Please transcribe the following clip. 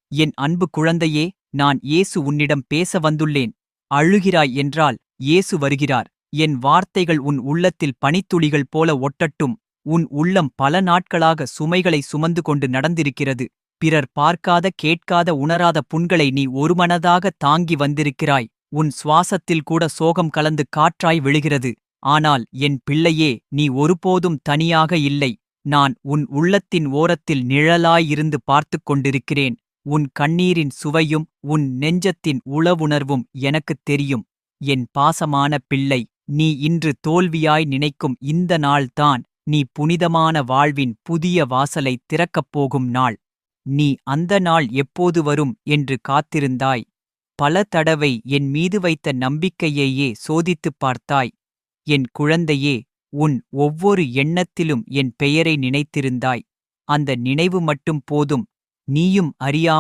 என் அன்பு குழந்தையே, நான் இயேசு உன்னிடம் பேச வந்துள்ளேன். அழுகிறாய் என்றால் இயேசு வருகிறார். என் வார்த்தைகள் உன் உள்ளத்தில் பனித்துளிகள் போல ஒட்டட்டும். உன் உள்ளம் பல நாட்களாக சுமைகளை சுமந்து கொண்டு நடந்திருக்கிறது. பிறர் பார்க்காத கேட்காத உணராத புண்களை நீ ஒருமனதாக தாங்கி வந்திருக்கிறாய். உன் சுவாசத்தில் கூட சோகம் கலந்து காற்றாய் விழுகிறது. ஆனால் என் பிள்ளையே, நீ ஒருபோதும் தனியாக இல்லை. நான் உன் உள்ளத்தின் ஓரத்தில் நிழலாயிருந்து பார்த்துக் கொண்டிருக்கிறேன். உன் கண்ணீரின் சுவையும் உன் நெஞ்சத்தின் உளவுணர்வும் எனக்குத் தெரியும். என் பாசமான பிள்ளை, நீ இன்று தோல்வியாய் நினைக்கும் இந்த நாள்தான் நீ புனிதமான வாழ்வின் புதிய வாசலை திறக்கப் போகும் நாள். நீ அந்த நாள் எப்போது வரும் என்று காத்திருந்தாய். பல தடவை என் மீது வைத்த நம்பிக்கையையே சோதித்துப் பார்த்தாய். என் குழந்தையே, உன் ஒவ்வொரு எண்ணத்திலும் என் பெயரை நினைத்திருந்தாய். அந்த நினைவு மட்டும் போதும். நீயும் அறியாமல்